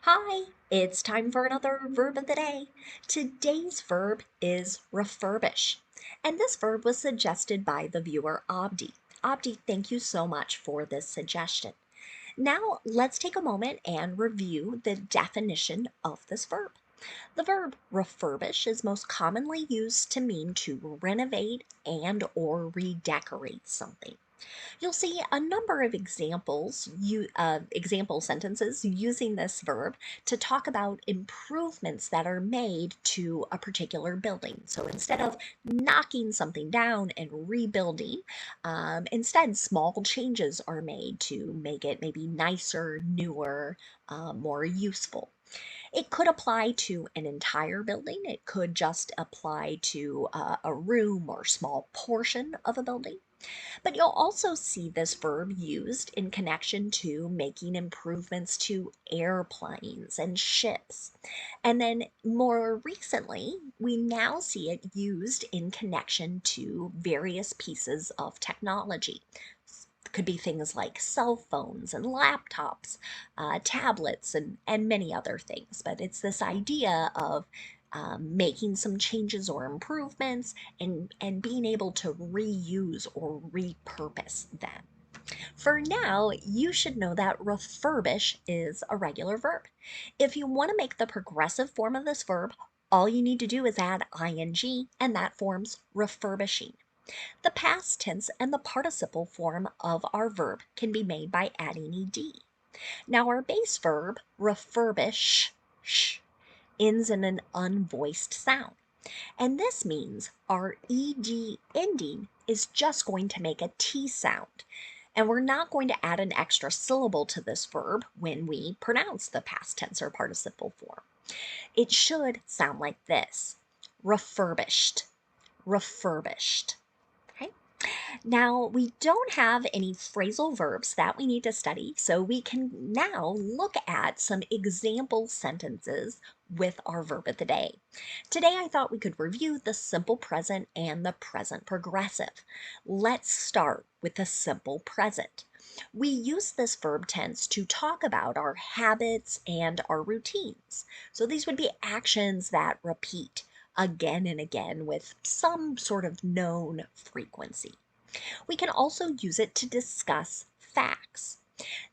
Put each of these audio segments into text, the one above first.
Hi, it's time for another verb of the day. Today's verb is refurbish, and this verb was suggested by the viewer Abdi. Abdi, thank you so much for this suggestion. Now, let's take a moment and review the definition of this verb. The verb refurbish is most commonly used to mean to renovate and or redecorate something. You'll see a number of example sentences using this verb to talk about improvements that are made to a particular building. So instead of knocking something down and rebuilding, instead small changes are made to make it maybe nicer, newer, more useful. It could apply to an entire building. It could just apply to a room or small portion of a building. But you'll also see this verb used in connection to making improvements to airplanes and ships. And then more recently, we now see it used in connection to various pieces of technology. It could be things like cell phones and laptops, tablets, and many other things. But it's this idea of making some changes or improvements and being able to reuse or repurpose them. For now, you should know that refurbish is a regular verb. If you want to make the progressive form of this verb, all you need to do is add ing, and that forms refurbishing. The past tense and the participle form of our verb can be made by adding ed. Now, our base verb, refurbish, ends in an unvoiced sound. And this means our ed ending is just going to make a T sound. And we're not going to add an extra syllable to this verb when we pronounce the past tense or participle form. It should sound like this: refurbished, refurbished. Okay? Now, we don't have any phrasal verbs that we need to study, so we can now look at some example sentences with our verb of the day. Today, I thought we could review the simple present and the present progressive. Let's start with the simple present. We use this verb tense to talk about our habits and our routines. So these would be actions that repeat again and again with some sort of known frequency. We can also use it to discuss facts.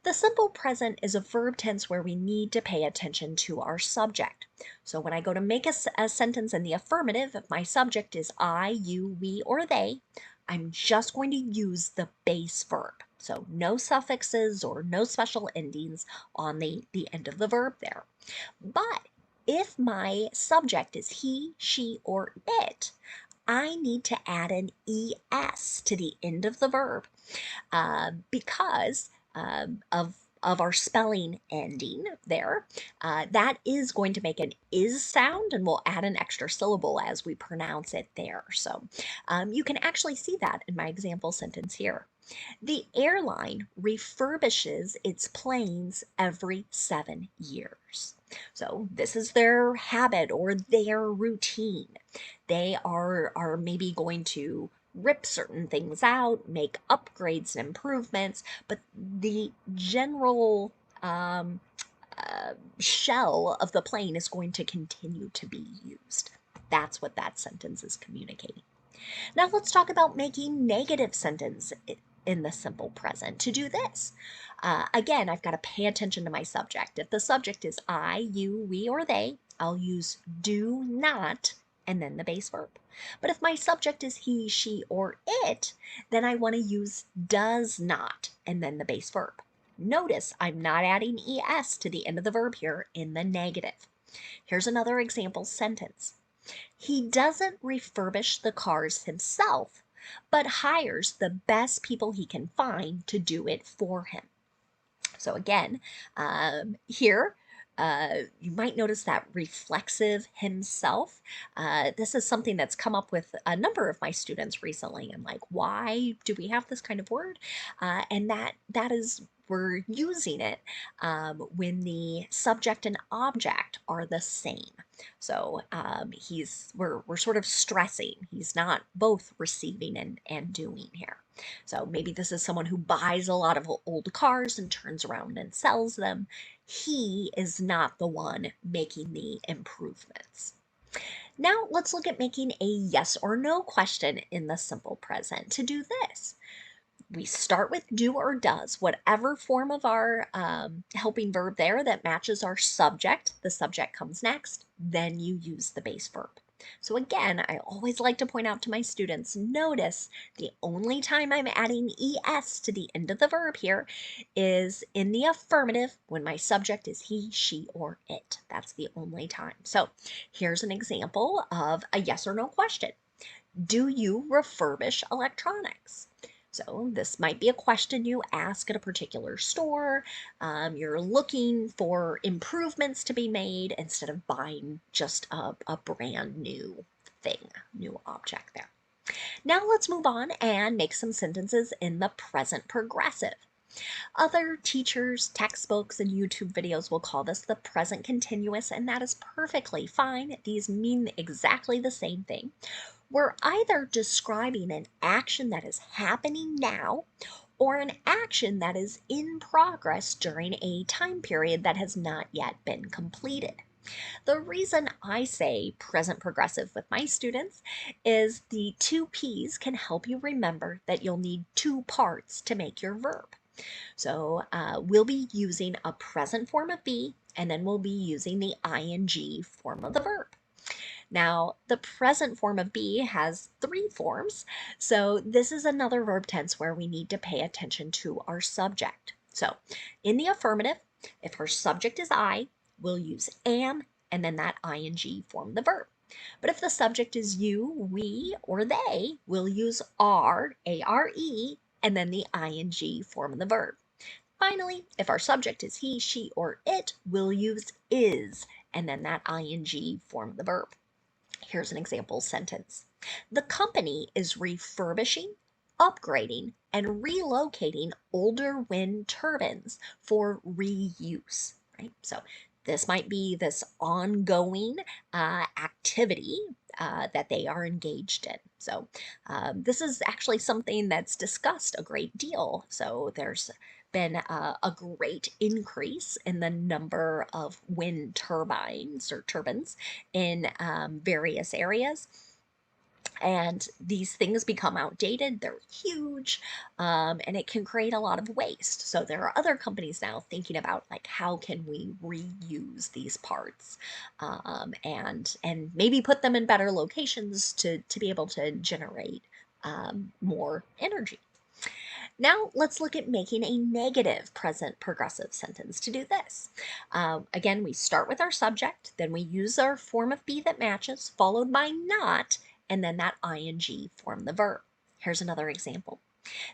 The simple present is a verb tense where we need to pay attention to our subject. So when I go to make a sentence in the affirmative, if my subject is I, you, we, or they, I'm just going to use the base verb. So no suffixes or no special endings on the end of the verb there. But if my subject is he, she, or it, I need to add an es to the end of the verb because of our spelling ending there. That is going to make an is sound, and we'll add an extra syllable as we pronounce it there. So you can actually see that in my example sentence here. The airline refurbishes its planes every 7 years. So this is their habit or their routine. They are maybe going to rip certain things out, make upgrades and improvements, but the general shell of the plane is going to continue to be used. That's what that sentence is communicating. Now let's talk about making negative sentence in the simple present. To do this, again, I've got to pay attention to my subject. If the subject is I, you, we, or they, I'll use do not and then the base verb. But if my subject is he, she, or it, then I want to use does not and then the base verb. Notice I'm not adding es to the end of the verb here in the negative. Here's another example sentence. He doesn't refurbish the cars himself, but hires the best people he can find to do it for him. So again, here, you might notice that reflexive himself. This is something that's come up with a number of my students recently. I'm like, why do we have this kind of word? And that is, we're using it when the subject and object are the same. So we're sort of stressing. He's not both receiving and doing here. So maybe this is someone who buys a lot of old cars and turns around and sells them. He is not the one making the improvements. Now let's look at making a yes or no question in the simple present. To do this, we start with do or does, whatever form of our helping verb there that matches our subject. The subject comes next, then you use the base verb. So again, I always like to point out to my students, notice the only time I'm adding es to the end of the verb here is in the affirmative when my subject is he, she, or it. That's the only time. So here's an example of a yes or no question. Do you refurbish electronics? So this might be a question you ask at a particular store. You're looking for improvements to be made instead of buying just a brand new thing, new object there. Now let's move on and make some sentences in the present progressive. Other teachers, textbooks, and YouTube videos will call this the present continuous, and that is perfectly fine. These mean exactly the same thing. We're either describing an action that is happening now or an action that is in progress during a time period that has not yet been completed. The reason I say present progressive with my students is the two P's can help you remember that you'll need two parts to make your verb. So we'll be using a present form of be, and then we'll be using the ing form of the verb. Now, the present form of be has three forms, so this is another verb tense where we need to pay attention to our subject. So, in the affirmative, if our subject is I, we'll use am, and then that ing form the verb. But if the subject is you, we, or they, we'll use are, A-R-E, and then the ing form of the verb. Finally, if our subject is he, she, or it, we'll use is, and then that ing form the verb. Here's an example sentence. The company is refurbishing, upgrading, and relocating older wind turbines for reuse, right? So this might be this ongoing activity that they are engaged in. So this is actually something that's discussed a great deal. So there's been a great increase in the number of wind turbines or turbines in various areas. And these things become outdated, they're huge, and it can create a lot of waste. So there are other companies now thinking about like how can we reuse these parts and maybe put them in better locations to be able to generate more energy. Now let's look at making a negative present progressive sentence. To do this, again, we start with our subject, then we use our form of be that matches, followed by not, and then that ing form the verb. Here's another example.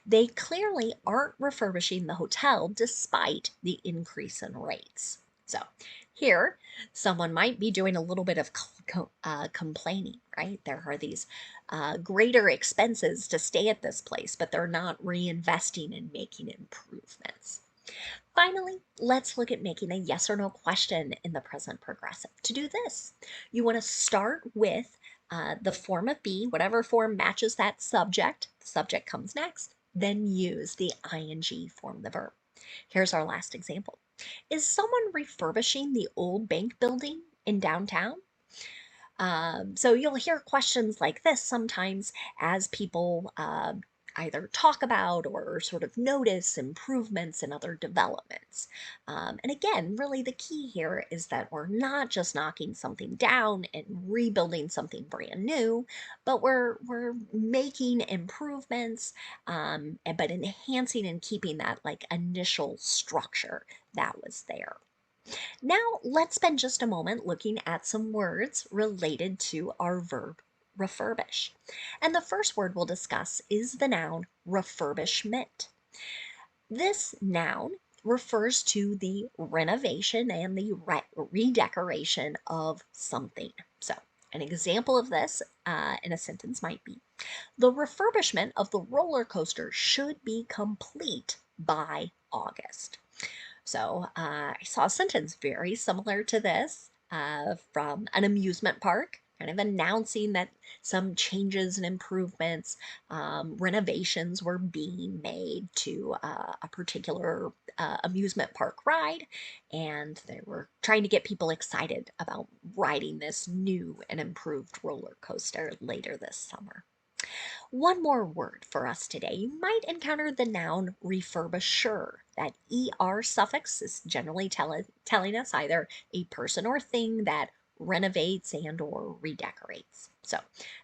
They clearly aren't refurbishing the hotel despite the increase in rates. So here, someone might be doing a little bit of complaining, right? There are these greater expenses to stay at this place, but they're not reinvesting and making improvements. Finally, let's look at making a yes or no question in the present progressive. To do this, you want to start with the form of be, whatever form matches that subject. The subject comes next, then use the ing form the verb. Here's our last example. Is someone refurbishing the old bank building in downtown? So you'll hear questions like this sometimes as people either talk about or sort of notice improvements and other developments. And again, really the key here is that we're not just knocking something down and rebuilding something brand new, but we're making improvements, but enhancing and keeping that like initial structure that was there. Now, let's spend just a moment looking at some words related to our verb refurbish. And the first word we'll discuss is the noun refurbishment. This noun refers to the renovation and the redecoration of something. So, an example of this in a sentence might be, the refurbishment of the roller coaster should be complete by August. So I saw a sentence very similar to this from an amusement park. kind of announcing that some changes and improvements, renovations were being made to a particular amusement park ride, and they were trying to get people excited about riding this new and improved roller coaster later this summer. One more word for us today. You might encounter the noun refurbisher. That er suffix is generally telling us either a person or thing that renovates and or redecorates. So,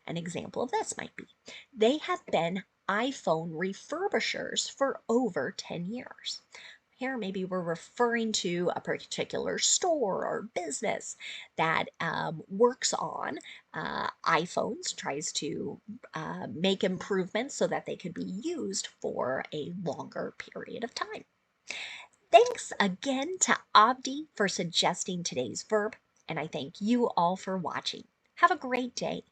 an example of this might be, they have been iPhone refurbishers for over 10 years. Here, maybe we're referring to a particular store or business that works on iPhones, tries to make improvements so that they could be used for a longer period of time. Thanks again to Abdi for suggesting today's verb, and I thank you all for watching. Have a great day.